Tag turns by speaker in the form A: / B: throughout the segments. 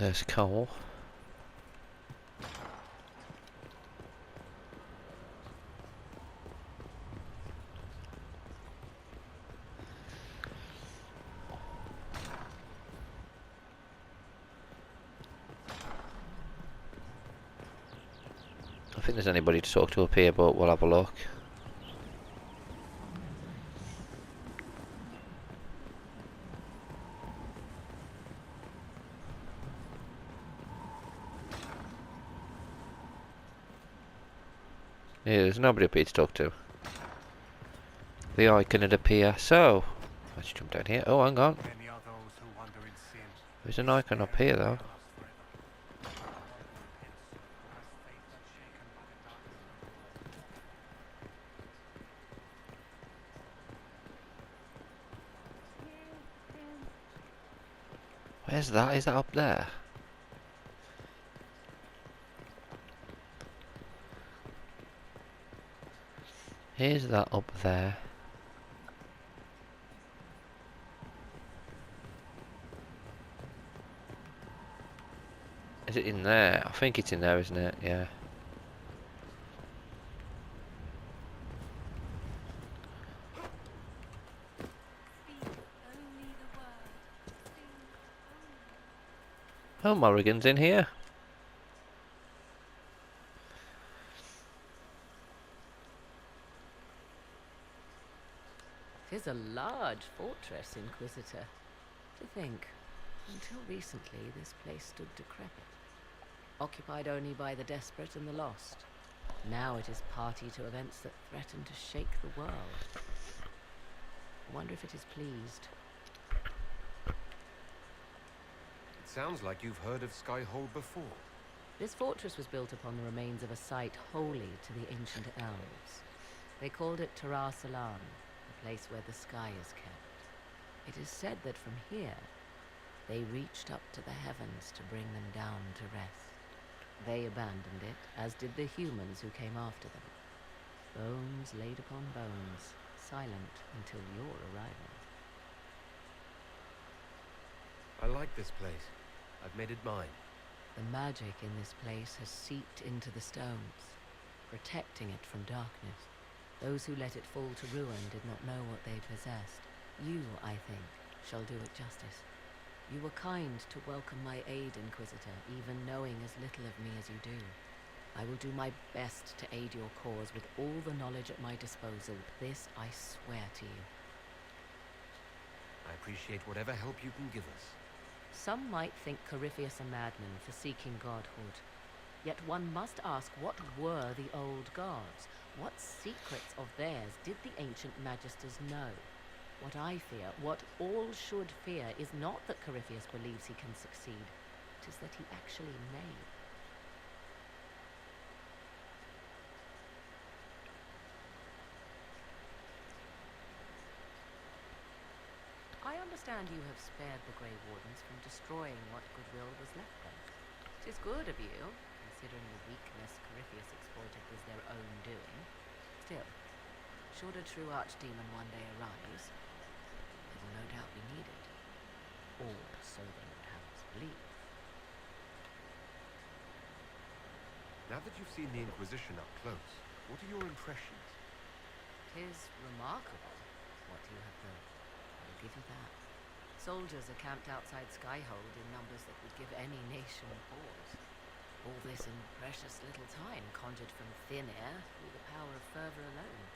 A: There's coal. I think there's anybody to talk to up here, but we'll have a look. Yeah, there's nobody up here to talk to. The icon would appear. So, let's jump down here. Oh, hang on. There's an icon up here, though. Where's that? Is that up there? Is that up there? Is it in there? I think it's in there, isn't it? Yeah. Oh, Morrigan's in here.
B: Tis a large fortress, Inquisitor. To think, until recently this place stood decrepit, occupied only by the desperate and the lost. Now it is party to events that threaten to shake the world. I wonder if it is pleased.
C: It sounds like you've heard of Skyhold before.
B: This fortress was built upon the remains of a site holy to the ancient elves. They called it Terra Salan, the place where the sky is kept. It is said that from here, they reached up to the heavens to bring them down to rest. They abandoned it, as did the humans who came after them. Bones laid upon bones, silent until your arrival.
C: I like this place. I've made it mine.
B: The magic in this place has seeped into the stones, protecting it from darkness. Those who let it fall to ruin did not know what they possessed. You, I think, shall do it justice. You were kind to welcome my aid, Inquisitor, even knowing as little of me as you do. I will do my best to aid your cause with all the knowledge at my disposal. This I swear to you.
C: I appreciate whatever help you can give us.
B: Some might think Corypheus a madman for seeking godhood. Yet one must ask, what were the old gods? What secrets of theirs did the ancient magisters know? What I fear, what all should fear, is not that Corypheus believes he can succeed. It is that he actually may. I understand you have spared the Grey Wardens from destroying what goodwill was left them. 'Tis good of you, considering the weakness Corypheus exploited was their own doing. Still, should a true archdemon one day arise, they will no doubt be needed. Or so they would have us believe.
C: Now that you've seen the Inquisition up close, what are your impressions?
B: 'Tis remarkable what you have built. I will give you that. Soldiers are camped outside Skyhold in numbers that would give any nation pause. All this in precious little time, conjured from thin air through the power of fervor alone.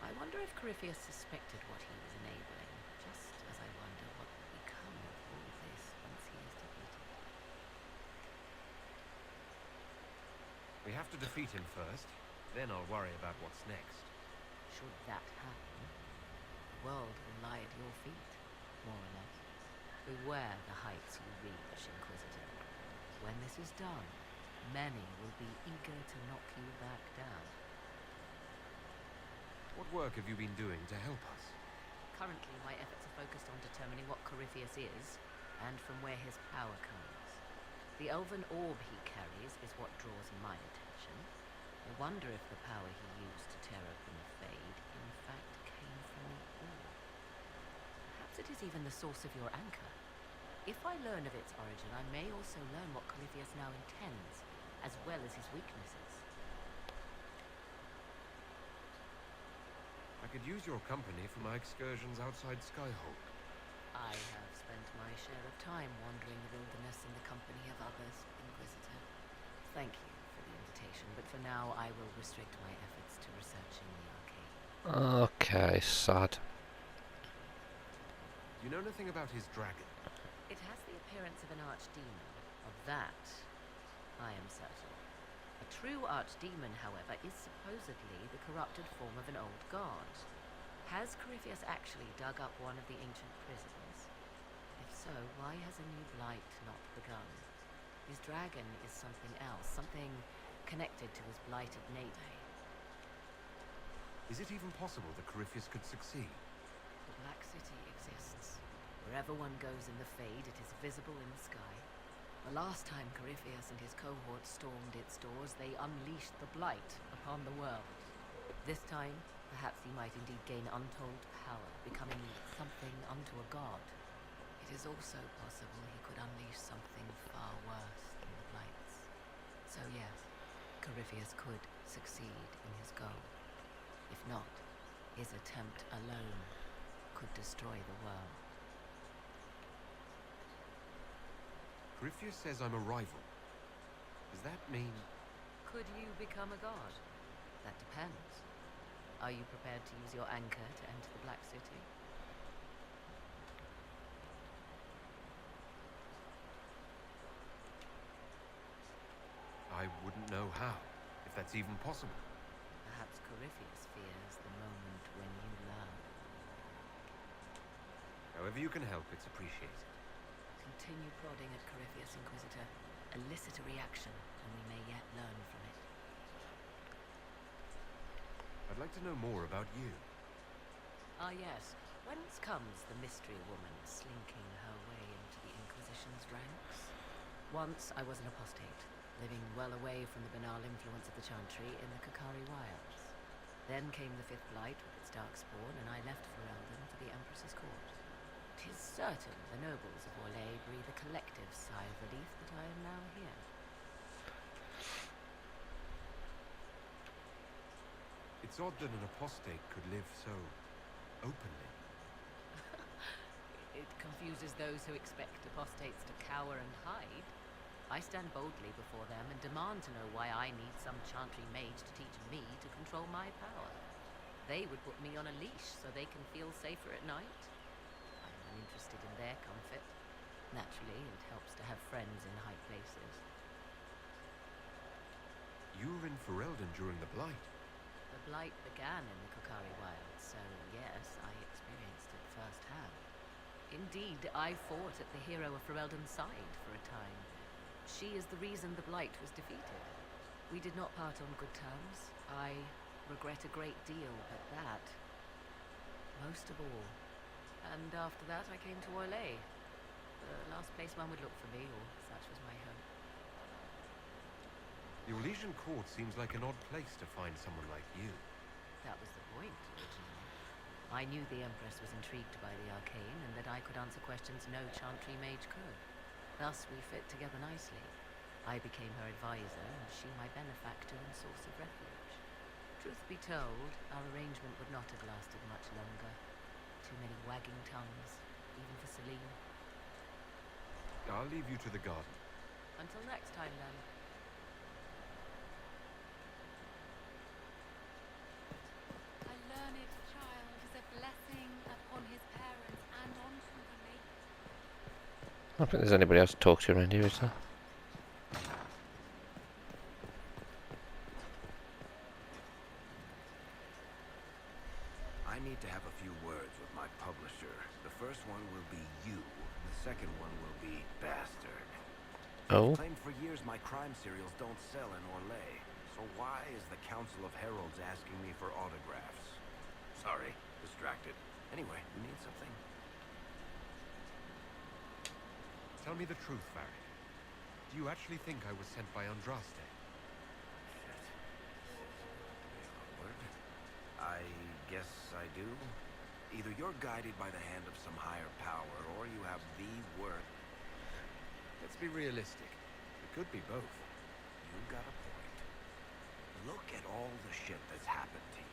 B: I wonder if Corypheus suspected what he was enabling, just as I wonder what will become of all this once he is defeated.
C: We have to defeat him first, then I'll worry about what's next.
B: Should that happen, the world will lie at your feet, more or less. Beware the heights you reach, Inquisitor. When this is done, many will be eager to knock you back down.
C: What work have you been doing to help us?
B: Currently, my efforts are focused on determining what Corypheus is, and from where his power comes. The elven orb he carries is what draws my attention. I wonder if the power he used to tear open the Fade, in fact, came from the orb. Perhaps it is even the source of your anchor. If I learn of its origin, I may also learn what Corypheus now intends, as well as his weaknesses.
C: I could use your company for my excursions outside Skyhold.
B: I have spent my share of time wandering the wilderness in the company of others, Inquisitor. Thank you for the invitation, but for now I will restrict my efforts to researching the arcane.
A: Okay, sad.
C: Do you know anything about his dragon?
B: It has the appearance of an archdemon. Of that, I am certain. A true archdemon, however, is supposedly the corrupted form of an old god. Has Corypheus actually dug up one of the ancient prisons? If so, why has a new blight not begun? His dragon is something else, something connected to his blighted native.
C: Is it even possible that Corypheus could succeed?
B: The Black City exists. Wherever one goes in the Fade, it is visible in the sky. The last time Corypheus and his cohort stormed its doors, they unleashed the blight upon the world. This time, perhaps he might indeed gain untold power, becoming something unto a god. It is also possible he could unleash something far worse than the blights. So yes, Corypheus could succeed in his goal. If not, his attempt alone could destroy the world.
C: Corypheus says I'm a rival. Does that mean...
B: Could you become a god? That depends. Are you prepared to use your anchor to enter the Black City?
C: I wouldn't know how, if that's even possible.
B: Perhaps Corypheus fears the moment when you learn.
C: However you can help, it's appreciated.
B: Continue prodding at Corypheus, Inquisitor. Elicit a reaction, and we may yet learn from it.
C: I'd like to know more about you.
B: Ah yes, whence comes the mystery woman slinking her way into the Inquisition's ranks? Once I was an apostate, living well away from the banal influence of the Chantry in the Kakari Wilds. Then came the Fifth Blight with its darkspawn, and I left Ferelden for the Empress's court. 'Tis certain the nobles of Orlais breathe a collective sigh of relief that I am now here.
C: It's odd that an apostate could live so openly.
B: It confuses those who expect apostates to cower and hide. I stand boldly before them and demand to know why I need some Chantry mage to teach me to control my power. They would put me on a leash so they can feel safer at night. I'm uninterested in their comfort. Naturally, it helps to have friends in high places.
C: You were in Ferelden during the Blight.
B: The Blight began in the Kokari Wilds, so yes, I experienced it firsthand. Indeed, I fought at the hero of Ferelden's side for a time. She is the reason the Blight was defeated. We did not part on good terms. I regret a great deal, but that, most of all. And after that, I came to Orlais. The last place one would look for me, or such was my hope.
C: The Orlesian court seems like an odd place to find someone like you.
B: That was the point, originally. I knew the Empress was intrigued by the arcane, and that I could answer questions no Chantry mage could. Thus, we fit together nicely. I became her advisor, and she my benefactor and source of refuge. Truth be told, our arrangement would not have lasted much longer. Too many wagging tongues, even for Celine.
C: I'll leave you to the garden.
B: Until next time, then.
D: A learned child is a blessing upon his parents and onto the maker.
A: I don't think there's anybody else to talk to around here, is there?
E: I need to have a few words with my publisher. The first one will be you. The second one will be Bastard.
A: Oh?
E: Claimed for years my crime serials don't sell in Orlais. So why is the Council of Heralds asking me for autographs? Sorry, distracted. Anyway, you need something?
C: Tell me the truth, Varric. Do you actually think I was sent by Andraste?
E: Shit. Awkward. I guess I do. Either you're guided by the hand of some higher power, or you have the worth.
C: Let's be realistic. It could be both.
E: You got a point. Look at all the shit that's happened to you.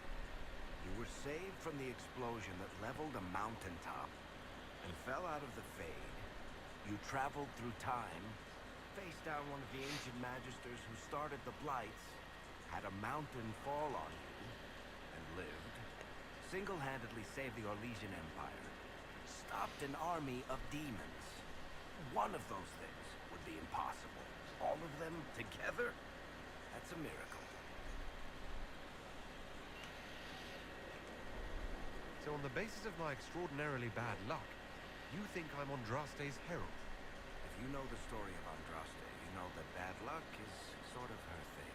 E: You were saved from the explosion that leveled a mountaintop and fell out of the Fade. You traveled through time, faced down one of the ancient magisters who started the Blights, had a mountain fall on you, and lived. Single-handedly saved the Orlesian Empire. Stopped an army of demons. One of those things would be impossible. All of them together? That's a miracle.
C: So on the basis of my extraordinarily bad luck, you think I'm Andraste's herald?
E: If you know the story of Andraste, you know that bad luck is sort of her thing.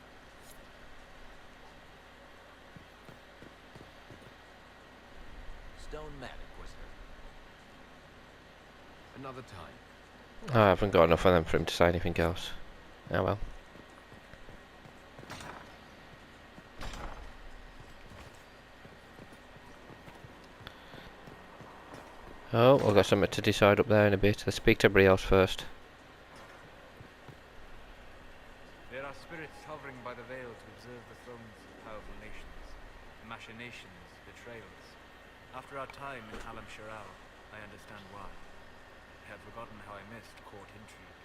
E: Stone Man, Inquisitor.
C: Another time.
A: I haven't got enough of them for him to say anything else. Oh well. Oh, I've got something to decide up there in a bit. Let's speak to everybody else first.
F: There are spirits hovering by the veil to observe the thrones of powerful nations, machinations, betrayals. After our time in Alam Shiral, I understand why. I had forgotten how I missed court intrigue.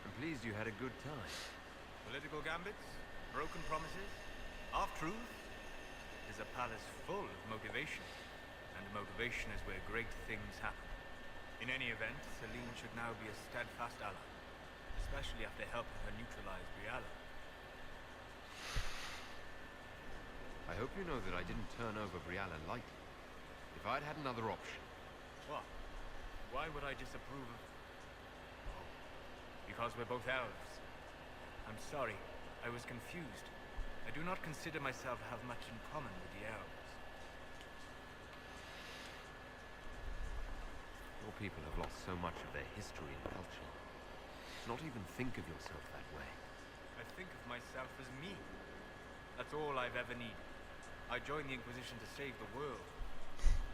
C: I'm pleased you had a good time.
F: Political gambits, broken promises, half-truth. Is a palace full of motivation, and motivation is where great things happen. In any event, Celine should now be a steadfast ally, especially after helping her neutralize Briala.
C: I hope you know that I didn't turn over Briala lightly. If I'd had another option...
F: What? Why would I disapprove of... Oh, because we're both elves. I'm sorry, I was confused. I do not consider myself to have much in common with the elves.
C: Your people have lost so much of their history and culture. Not even think of yourself that way.
F: I think of myself as me. That's all I've ever needed. I joined the Inquisition to save the world.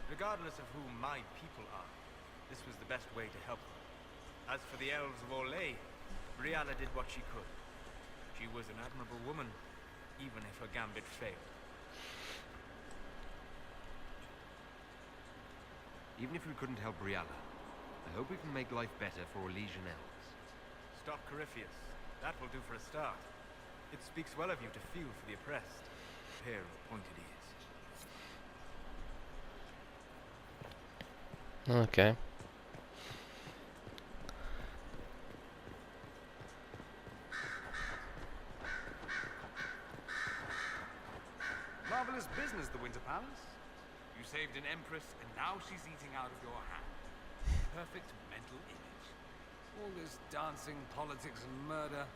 F: Regardless of who my people are, this was the best way to help them. As for the elves of Orlais, Briala did what she could. She was an admirable woman, even if her gambit failed.
C: Even if we couldn't help Briala, I hope we can make life better for Orlesian elves.
F: Stop Corypheus. That will do for a start. It speaks well of you to feel for the oppressed. Pair of pointed ears.
A: Okay.
G: Marvelous business, the Winter Palace. You saved an empress, and now she's eating out of your hand. Perfect mental image. All this dancing, politics, and murder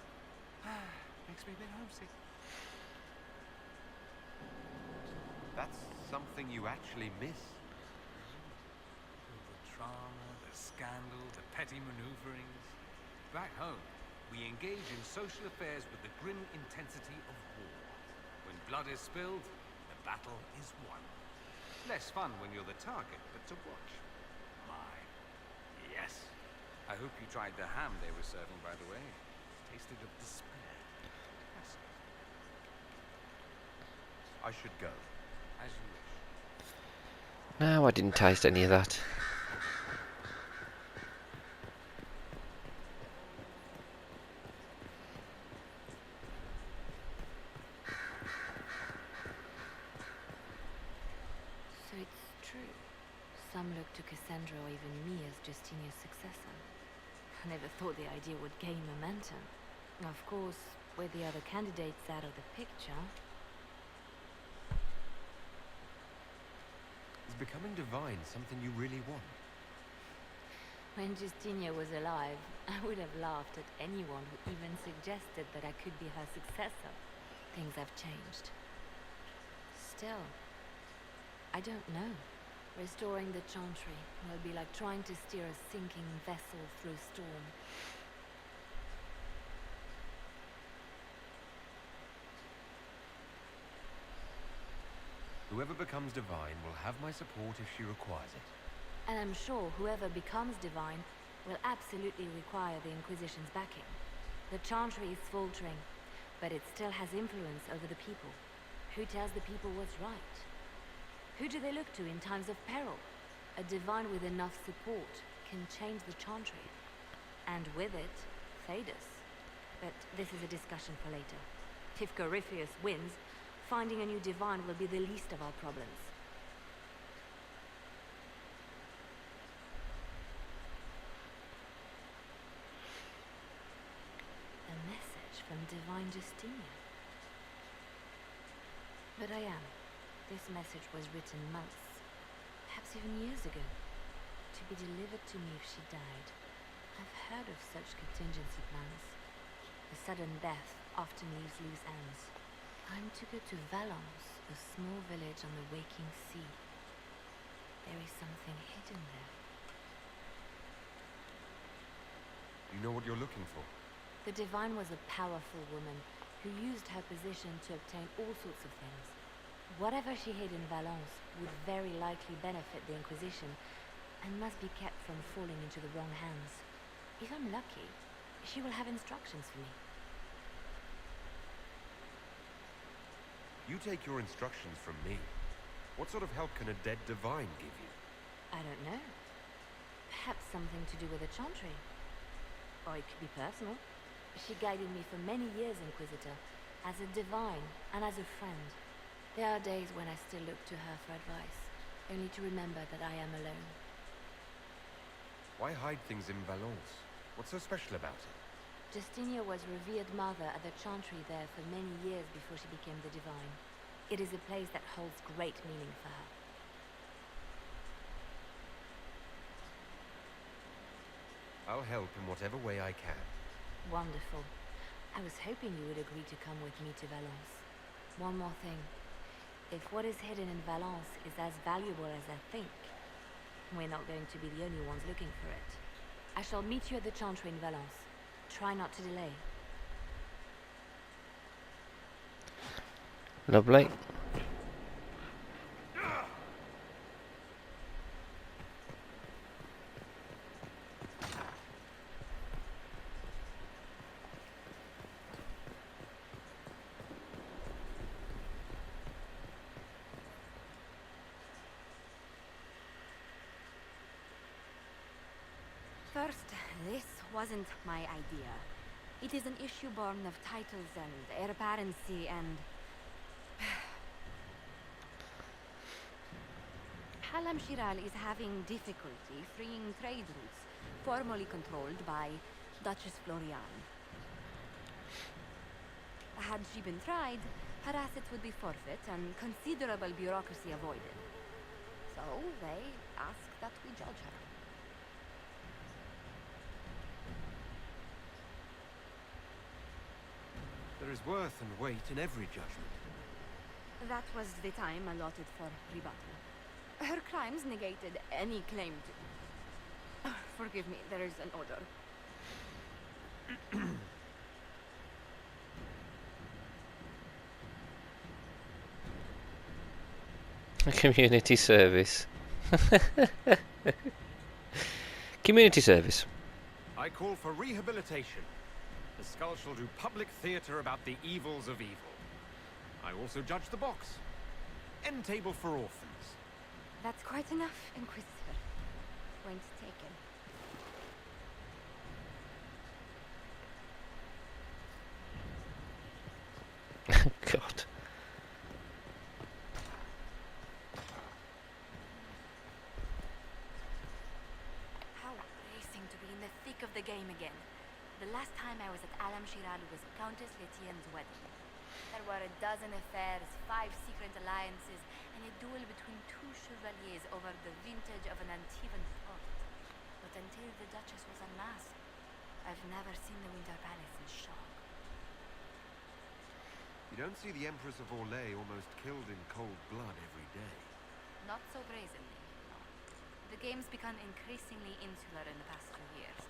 G: makes me a bit homesick.
C: That's something you actually miss.
G: The drama, the scandal, the petty maneuverings. Back home, we engage in social affairs with the grim intensity of war. When blood is spilled, the battle is won. Less fun when you're the target, but to watch. My, yes. I hope you tried the ham they were serving, by the way. Tasted of despair.
C: I should go.
G: As you wish.
A: No, I didn't taste any of that.
B: So it's true. Some look to Cassandra or even me as Justinia's successor. I never thought the idea would gain momentum. Of course, with the other candidates out of the picture...
C: Is becoming divine something you really want?
B: When Justinia was alive, I would have laughed at anyone who even suggested that I could be her successor. Things have changed. Still, I don't know. Restoring the Chantry will be like trying to steer a sinking vessel through storm.
C: Whoever becomes divine will have my support if she requires it.
H: And I'm sure whoever becomes divine will absolutely require the Inquisition's backing. The Chantry is faltering, but it still has influence over the people. Who tells the people what's right? Who do they look to in times of peril? A divine with enough support can change the Chantry. And with it, Thedas. But this is a discussion for later. If Corypheus wins, finding a new divine will be the least of our problems. A message from Divine Justinia. But I am. This message was written months, perhaps even years ago, to be delivered to me if she died. I've heard of such contingency plans. A sudden death often leaves loose ends. I'm to go to Valence, a small village on the waking sea. There is something hidden there.
C: You know what you're looking for?
H: The Divine was a powerful woman who used her position to obtain all sorts of things. Whatever she hid in Valence would very likely benefit the Inquisition and must be kept from falling into the wrong hands. If I'm lucky, she will have instructions for me.
C: You take your instructions from me. What sort of help can a dead divine give you?
H: I don't know. Perhaps something to do with the Chantry. Or it could be personal. She guided me for many years, Inquisitor, as a divine and as a friend. There are days when I still look to her for advice, only to remember that I am alone.
C: Why hide things in Valence? What's so special about it?
H: Justinia was revered mother at the Chantry there for many years before she became the Divine. It is a place that holds great meaning for her.
C: I'll help in whatever way I can.
H: Wonderful. I was hoping you would agree to come with me to Valence. One more thing. If what is hidden in Valence is as valuable as I think, we're not going to be the only ones looking for it. I shall meet you at the Chantry in Valence. Try not to delay.
A: Lovely.
I: First, this wasn't my idea. It is an issue born of titles and heir apparency and... Halam Shiral is having difficulty freeing trade routes formerly controlled by Duchess Florian. Had she been tried, her assets would be forfeit and considerable bureaucracy avoided. So they ask that we judge her.
C: There is worth and weight in every judgment.
I: That was the time allotted for rebuttal. Her crimes negated any claim to... Forgive me, there is an order.
A: Community service. Community service.
C: I call for rehabilitation. The skull shall do public theatre about the evils of evil. I also judge the box. End table for orphans.
I: That's quite enough, Inquisitor. Point taken.
A: God.
H: How bracing to be in the thick of the game again. The last time I was at Alam Shiral was Countess Letienne's wedding. There were a dozen affairs, 5 secret alliances, and a duel between 2 chevaliers over the vintage of an Antivan fort. But until the Duchess was unmasked, I've never seen the Winter Palace in shock.
C: You don't see the Empress of Orlais almost killed in cold blood every day.
H: Not so brazenly, no. The game's become increasingly insular in the past few years.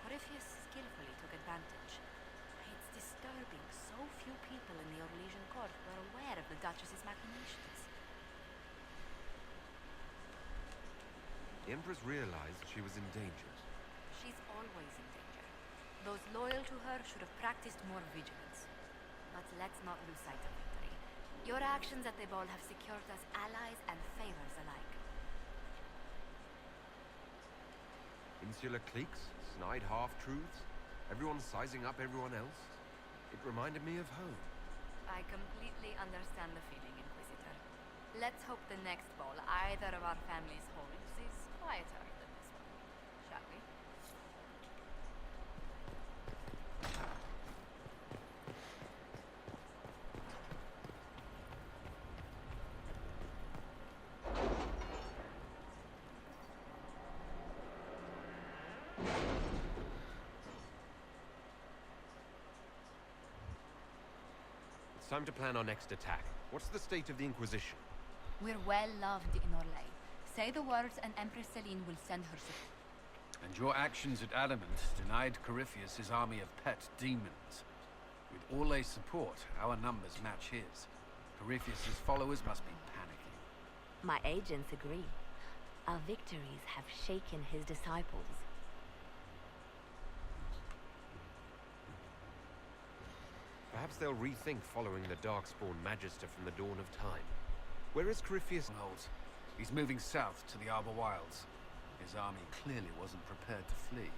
H: Corypheus skillfully took advantage. It's disturbing so few people in the Orlesian court were aware of the Duchess's machinations.
C: The Empress realized she was in danger.
I: She's always in danger. Those loyal to her should have practiced more vigilance. But let's not lose sight of victory. Your actions at the ball have secured us allies and favors alike.
C: Insular cliques, snide half-truths, everyone sizing up everyone else. It reminded me of home.
I: I completely understand the feeling, Inquisitor. Let's hope the next ball either of our families holds is quieter than this one, shall we?
C: It's time to plan our next attack. What's the state of the Inquisition?
I: We're well loved in Orlais. Say the words and Empress Celine will send her support.
G: And your actions at Adamant denied Corypheus' army of pet demons. With Orlais' support, our numbers match his. Corypheus' followers must be panicking.
H: My agents agree. Our victories have shaken his disciples.
C: Perhaps they'll rethink following the Darkspawn Magister from the dawn of time. Where is Corypheus?
G: Holds. He's moving south to the Arbor Wilds. His army clearly wasn't prepared to flee.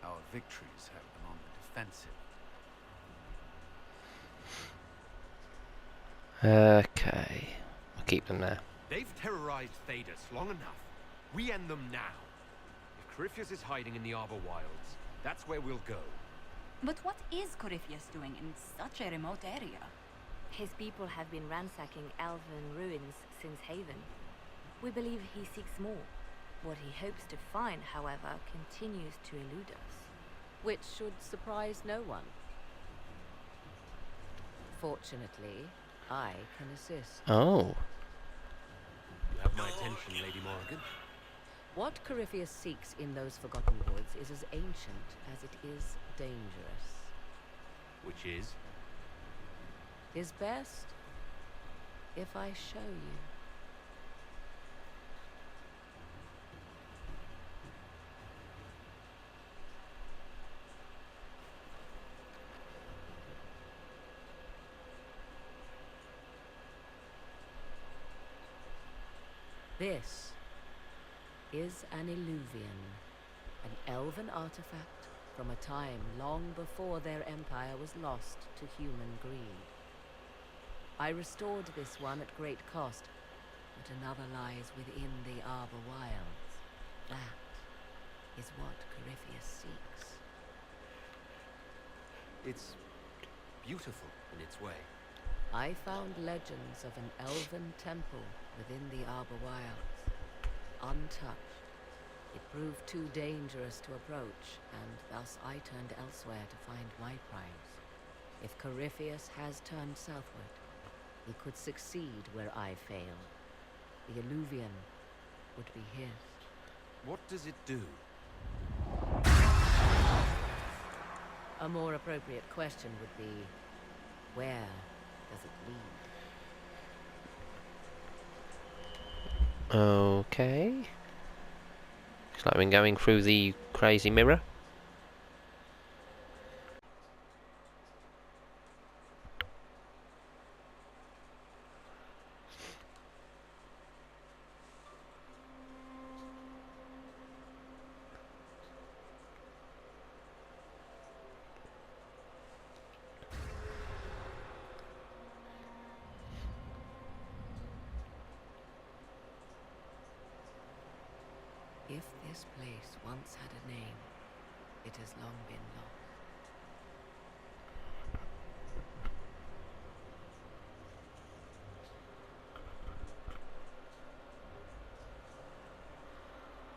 G: Our victories have them on the defensive.
A: Okay. I'll keep them there.
C: They've terrorized Thedas long enough. We end them now. If Corypheus is hiding in the Arbor Wilds, that's where we'll go.
I: But what is Corypheus doing in such a remote area?
H: His people have been ransacking elven ruins since Haven. We believe he seeks more. What he hopes to find, however, continues to elude us.
B: Which should surprise no one. Fortunately, I can assist.
A: Oh.
C: You have my attention, Lady Morrigan.
B: What Corypheus seeks in those Forgotten Woods is as ancient as it is dangerous.
C: Which is?
B: Is best if I show you. This is an Illuvian, an elven artifact from a time long before their empire was lost to human greed. I restored this one at great cost, but another lies within the Arbor Wilds. That is what Corypheus seeks.
C: It's beautiful in its way.
B: I found legends of an elven temple within the Arbor Wilds, untouched. It proved too dangerous to approach, and thus I turned elsewhere to find my prize. If Corypheus has turned southward, he could succeed where I failed. The Illuvian would be his.
C: What does it do?
B: A more appropriate question would be, where does it lead?
A: Okay. Looks like we're going through the crazy mirror.
B: If this place once had a name, it has long been lost.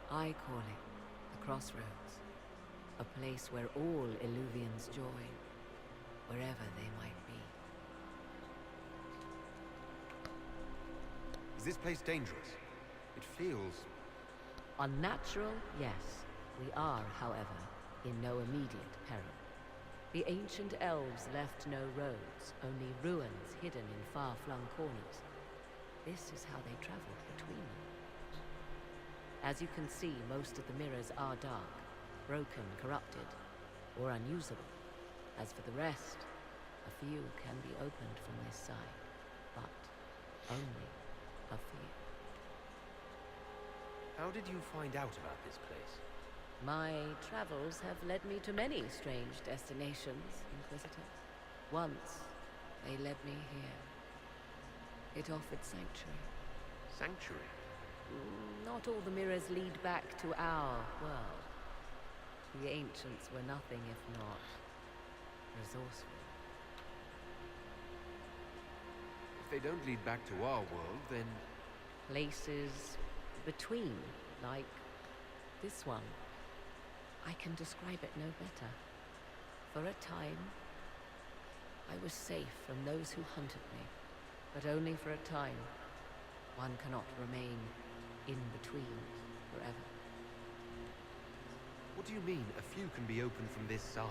B: I call it the Crossroads, a place where all Illuvians join, wherever they might be.
C: Is this place dangerous? It feels...
B: Unnatural, yes. We are, however, in no immediate peril. The ancient elves left no roads, only ruins hidden in far-flung corners. This is how they traveled between them. As you can see, most of the mirrors are dark, broken, corrupted, or unusable. As for the rest, a few can be opened from this side, but only a few.
J: How did you find out about this place?
B: My travels have led me to many strange destinations, Inquisitor. Once, they led me here. It offered sanctuary.
J: Sanctuary?
B: Not all the mirrors lead back to our world. The ancients were nothing if not resourceful.
J: If they don't lead back to our world, then...
B: Places between, like this one. I can describe it no better. For a time, I was safe from those who hunted me, but only for a time. One cannot remain in between forever.
J: What do you mean, a few can be opened from this side?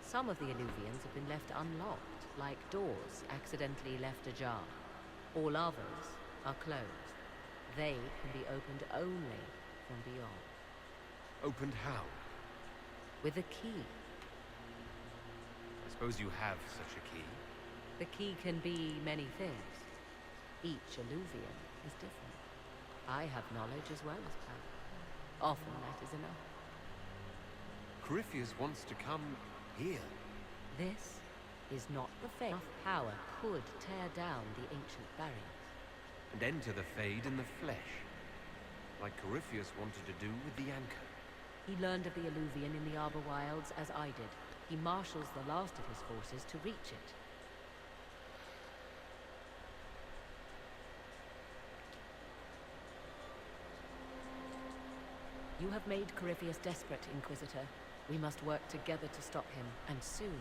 B: Some of the Illuvians have been left unlocked, like doors accidentally left ajar. All others are closed. They can be opened only from beyond.
J: Opened how?
B: With a key.
J: I suppose you have such a key.
B: The key can be many things. Each Illuvian is different. I have knowledge as well as power. Often that is enough.
J: Corypheus wants to come here.
B: This is not the fate. Enough power could tear down the ancient barriers.
J: And enter the Fade in the flesh. Like Corypheus wanted to do with the anchor.
B: He learned of the Illuvian in the Arbor Wilds as I did. He marshals the last of his forces to reach it. You have made Corypheus desperate, Inquisitor. We must work together to stop him, and soon.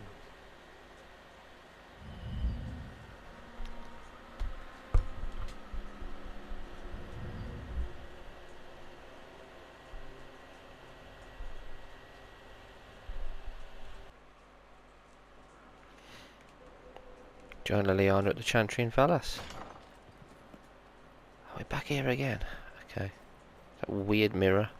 A: Join Leliana at the Chantry in Valas. Are we back here again? Okay. That weird mirror.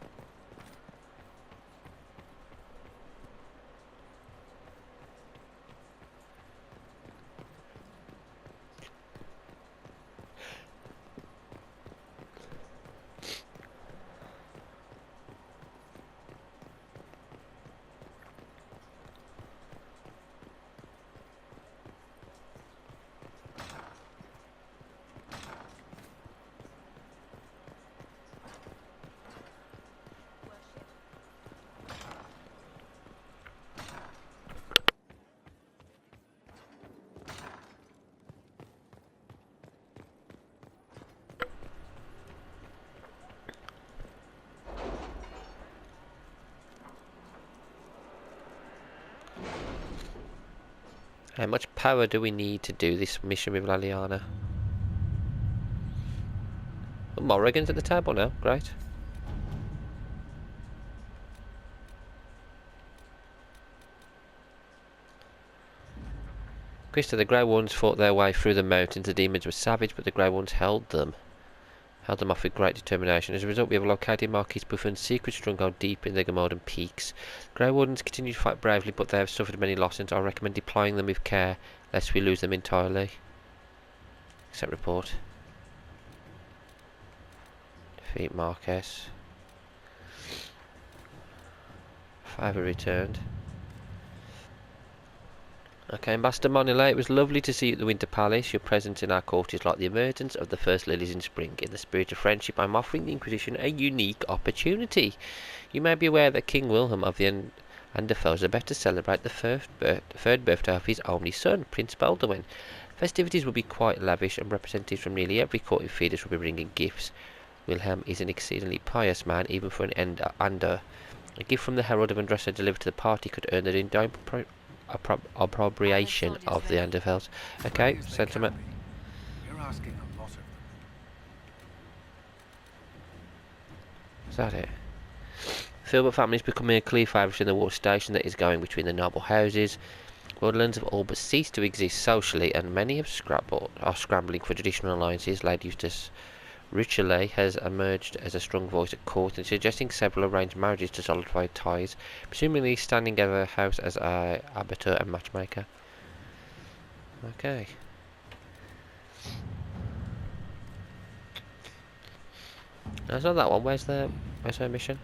A: How much power do we need to do this mission with Leliana? Oh, Morrigan's at the table now, great. Krista, the Grey Ones fought their way through the mountains. The demons were savage, but the Grey Ones held them off with great determination. As a result, we have located Marquis Buffon's secret stronghold deep in the Gamordan peaks. Grey Wardens continue to fight bravely, but they have suffered many losses. I recommend deploying them with care, lest we lose them entirely. Accept report. Defeat Marquess. Favour returned. Okay, Master Monile, it was lovely to see you at the Winter Palace. Your presence in our court is like the emergence of the first lilies in spring. In the spirit of friendship, I'm offering the Inquisition a unique opportunity. You may be aware that King Wilhelm of the Anderfels is about to celebrate the third birthday of his only son, Prince Baldwin. Festivities will be quite lavish, and representatives from nearly every court in Thedas will be bringing gifts. Wilhelm is an exceedingly pious man, even for an Ander. A gift from the Herald of Andressa delivered to the party could earn the enduring appropriation of the Anderfels. Okay, sentiment.
E: You're asking a lot of them.
A: Is that it? Filbert family is becoming a clear favourite in the war station that is going between the noble houses. Woodlands have all but ceased to exist socially, and many are scrambling for traditional alliances. Lady Eustace Richelieu has emerged as a strong voice at court and suggesting several arranged marriages to solidify ties, presumably standing at her house as a arbiter and matchmaker. Okay. No, it's not that one. Where's her mission?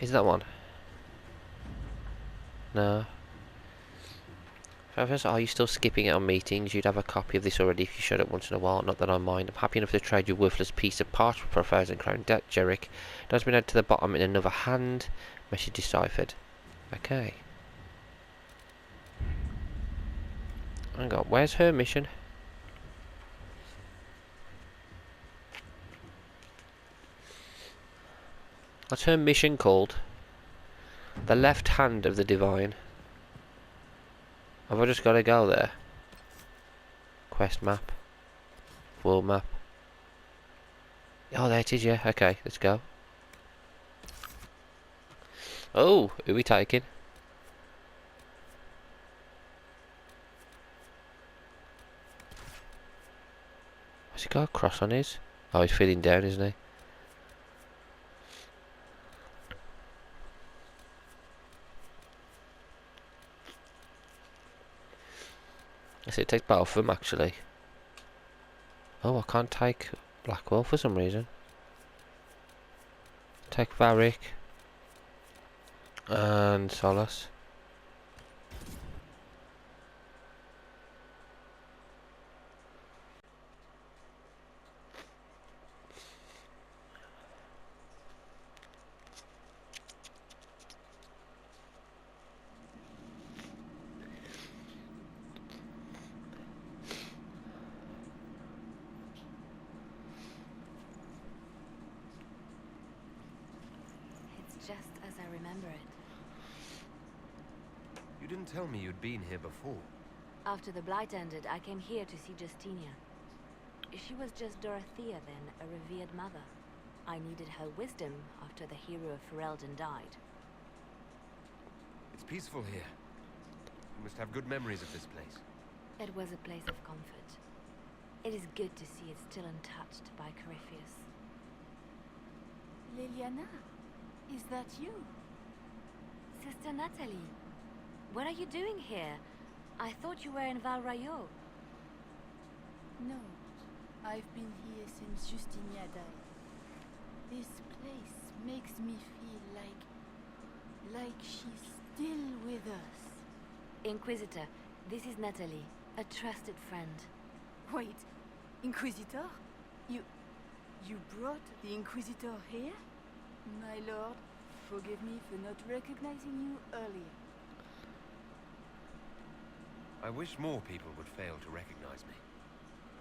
A: Is that one? No. Travis, are you still skipping it on meetings? You'd have a copy of this already if you showed up once in a while. Not that I mind. I'm happy enough to trade you a worthless piece of parchment for 1,000 crown debt, Jerick. It has been added to the bottom in another hand. Message deciphered. Okay. Hang on, where's her mission? What's her mission called? The left hand of the divine. Have I just got to go there? Quest map. World map. Oh, there it is, yeah. Okay, let's go. Oh, who are we taking? Has he got a cross on his? Oh, he's feeling down, isn't he? Yes, it takes both of them, actually. Oh, I can't take Blackwell for some reason. Take Varric. And Solace.
H: Just as I remember it.
J: You didn't tell me you'd been here before.
H: After the Blight ended, I came here to see Justinia. She was just Dorothea then, a revered mother. I needed her wisdom after the hero of Ferelden died.
J: It's peaceful here. You must have good memories of this place.
H: It was a place of comfort. It is good to see it still untouched by Corypheus.
D: Liliana, is that you?
H: Sister Natalie, what are you doing here? I thought you were in Val Rayo.
D: No, I've been here since Justinia died. This place makes me feel like she's still with us.
H: Inquisitor, this is Natalie, a trusted friend.
D: Wait, Inquisitor? You brought the Inquisitor here? My lord, forgive me for not recognizing you earlier.
J: I wish more people would fail to recognize me.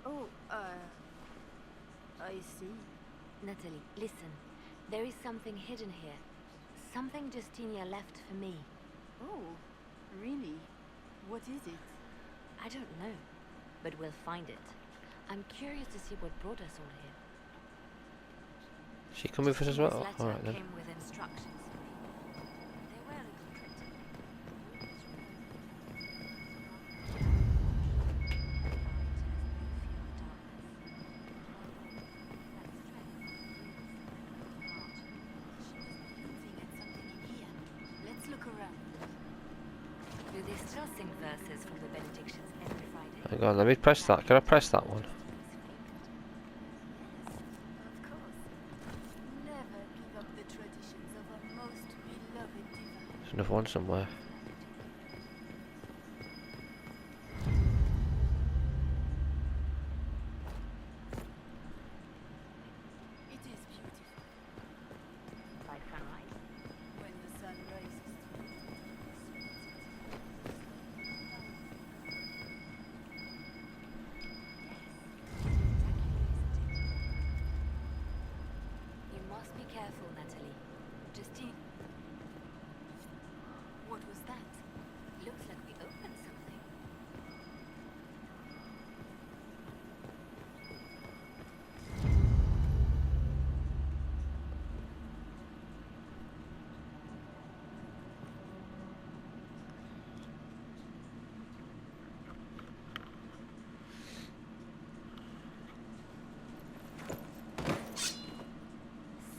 D: Oh, I see.
H: Natalie, listen. There is something hidden here. Something Justinia left for me.
D: Oh, really? What is it?
H: I don't know, but we'll find it. I'm curious to see what brought us all here.
A: She come with us as well?
H: This letter
A: Alright then.
H: came with instructions for me. They were a little cryptic.
D: Let's look around.
H: Do they still sing verses from the benedictions every Friday?
A: Hang on, let me press that. Can I press that one?
D: Of course. Never give up the traditions of our most beloved divine.
A: There's another one somewhere.
D: It is beautiful
H: By sunrise?
D: when the sun rises.
H: You must be careful, Natalie. Justine.
D: What was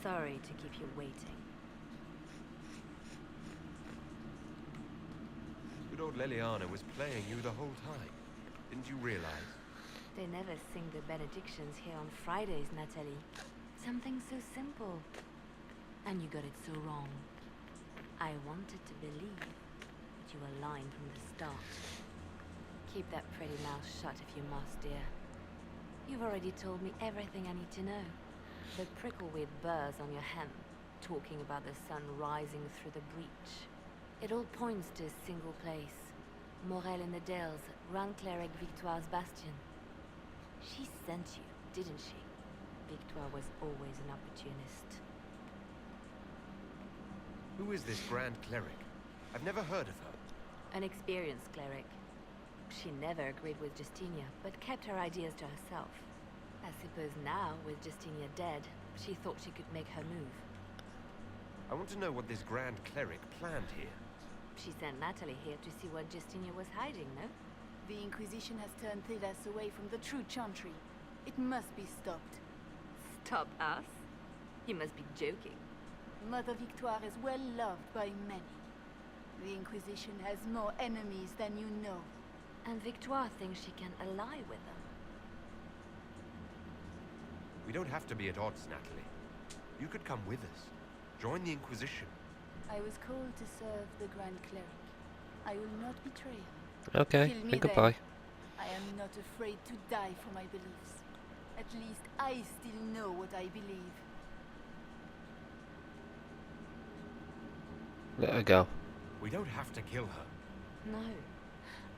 B: Sorry to keep you waiting.
J: Good old Leliana was playing you the whole time. Didn't you realize?
B: They never sing the benedictions here on Fridays, Natalie. Something so simple. And you got it so wrong. I wanted to believe, but you were lying from the start. Keep that pretty mouth shut if you must, dear. You've already told me everything I need to know. The prickleweed burrs on your hem, talking about the sun rising through the breach. It all points to a single place. Morel in the Dales, Grand Cleric Victoire's bastion. She sent you, didn't she? Victoire was always an opportunist.
J: Who is this Grand Cleric? I've never heard of her.
B: An experienced cleric. She never agreed with Justinia, but kept her ideas to herself. I suppose now, with Justinia dead, she thought she could make her move.
J: I want to know what this Grand Cleric planned here.
B: She sent Natalie here to see what Justinia was hiding, no?
D: The Inquisition has turned Thedas away from the true Chantry. It must be stopped.
B: Stop us? You must be joking.
D: Mother Victoire is well loved by many. The Inquisition has more enemies than you know.
B: And Victoire thinks she can ally with them.
J: We don't have to be at odds, Natalie. You could come with us. Join the Inquisition.
D: I was called to serve the Grand Cleric. I will not betray her.
A: Okay,
D: Kill me
A: and goodbye.
D: then. I am not afraid to die for my beliefs. At least I still know what I believe.
A: Let her go.
J: We don't have to kill her.
B: No.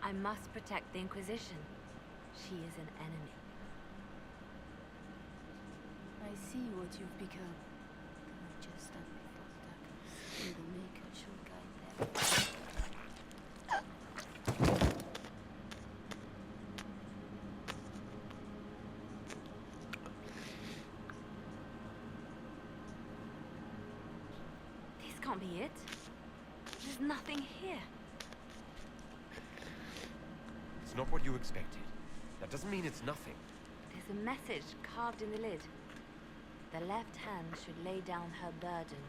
B: I must protect the Inquisition. She is an enemy.
D: I see what you've become. Just stand before the darkness, and the Maker shall guide them.
B: This can't be it. There's nothing here.
J: It's not what you expected. That doesn't mean it's nothing.
B: There's a message carved in the lid. The left hand should lay down her burden.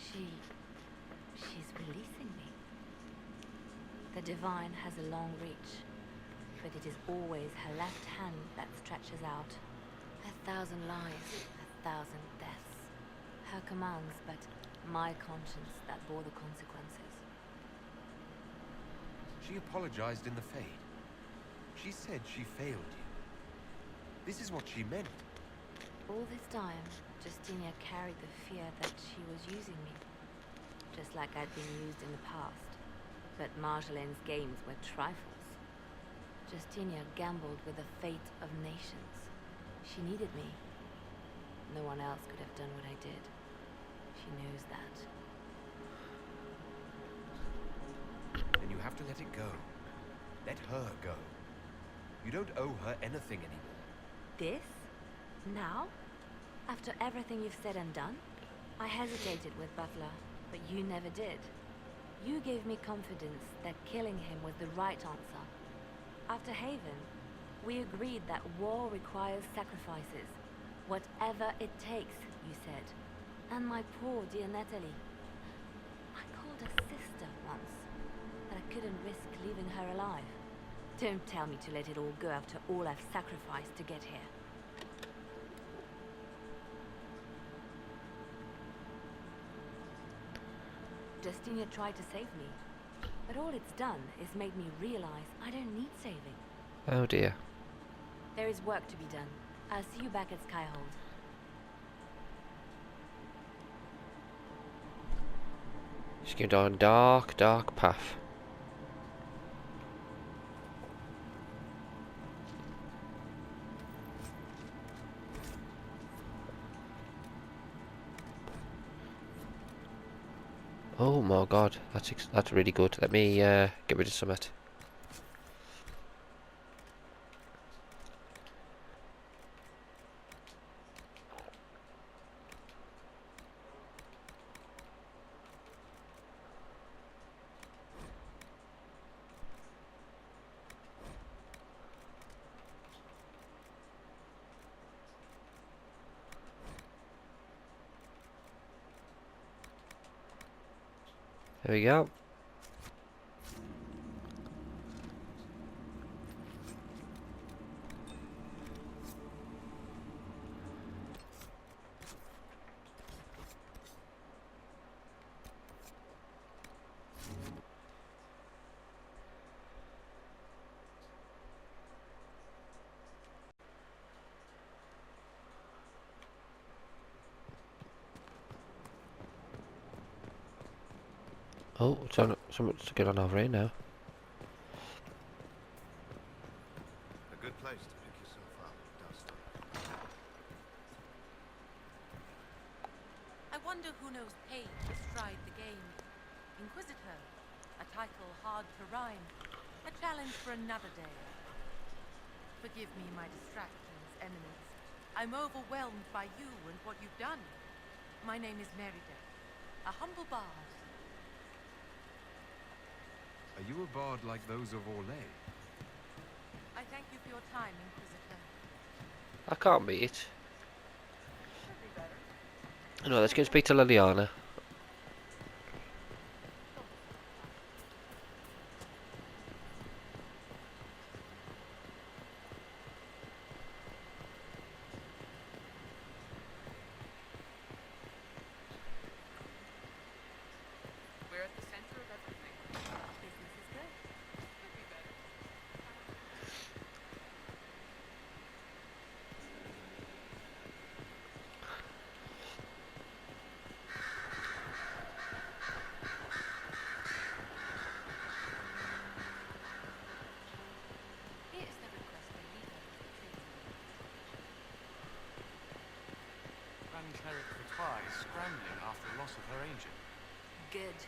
B: She's releasing me. The divine has a long reach, but it is always her left hand that stretches out. 1,000 lives, 1,000 deaths. Her commands, but my conscience that bore the consequences.
J: She apologized in the Fade. She said she failed you. This is what she meant.
B: All this time, Justinia carried the fear that she was using me. Just like I'd been used in the past. But Marjolaine's games were trifles. Justinia gambled with the fate of nations. She needed me. No one else could have done what I did. She knows that.
J: Then you have to let it go. Let her go. You don't owe her anything anymore.
B: This? Now? After everything you've said and done? I hesitated with Butler, but you never did. You gave me confidence that killing him was the right answer. After Haven, we agreed that war requires sacrifices. Whatever it takes, you said. And my poor dear Natalie. I called her sister once, but I couldn't risk leaving her alive. Don't tell me to let it all go after all I've sacrificed to get here. Justinia tried to save me, but all it's done is made me realize I don't need saving.
A: Oh dear.
B: There is work to be done. I'll see you back at Skyhold.
A: She's going down a dark, dark path. Oh my god, that's really good. Let me get rid of some of it. There we go. Oh, something's to get on over here now.
E: A good place to pick yourself up, Dustin.
K: I wonder who knows pain bestride the game. Inquisitor, a title hard to rhyme, a challenge for another day. Forgive me my distractions, enemies. I'm overwhelmed by you and what you've done. My name is Merida, a humble bard.
J: Are you a bard like those of Orlais?
K: I thank you for your time, Inquisitor.
A: I can't beat it.
K: Could be better.
A: No, let's go speak to Liliana.
K: We're at the center of everything. Business is good. Could be better. Here's the request I leave her with the trees.
C: Grand Cleric Victoire is scrambling after the loss of her agent.
H: Good.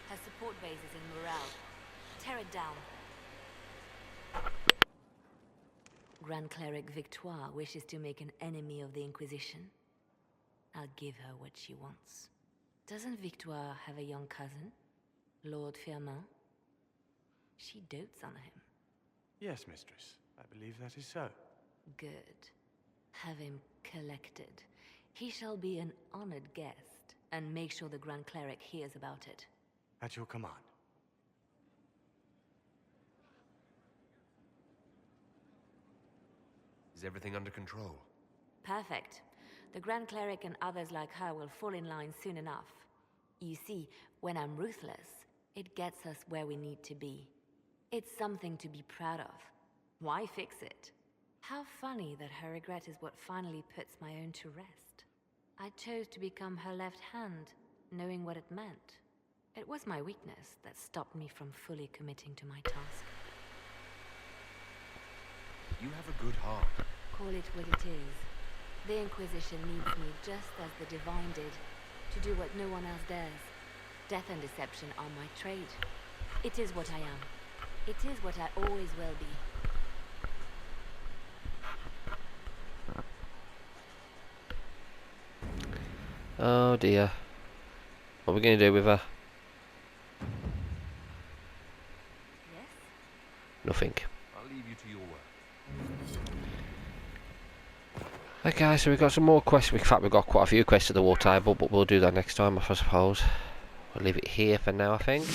H: Her support base is in morale. Tear it down. Grand Cleric Victoire wishes to make an enemy of the Inquisition. I'll give her what she wants. Doesn't Victoire have a young cousin? Lord Firmin? She dotes on him.
C: Yes, mistress. I believe that is so.
H: Good. Have him collected. He shall be an honored guest, and make sure the Grand Cleric hears about it.
C: At your command.
J: Is everything under control?
H: Perfect. The Grand Cleric and others like her will fall in line soon enough. You see, when I'm ruthless, it gets us where we need to be. It's something to be proud of. Why fix it? How funny that her regret is what finally puts my own to rest. I chose to become her left hand, knowing what it meant. It was my weakness that stopped me from fully committing to my task.
J: You have a good heart.
H: Call it what it is. The Inquisition needs me just as the Divine did, to do what no one else dares. Death and deception are my trade. It is what I am. It is what I always will be.
A: Oh dear. What are we going to do with her?
H: Yes?
A: Nothing.
J: I'll leave you to your work.
A: Okay, so we've got some more quests. In fact, we've got quite a few quests at the war table, but we'll do that next time, I suppose. We'll leave it here for now, I think.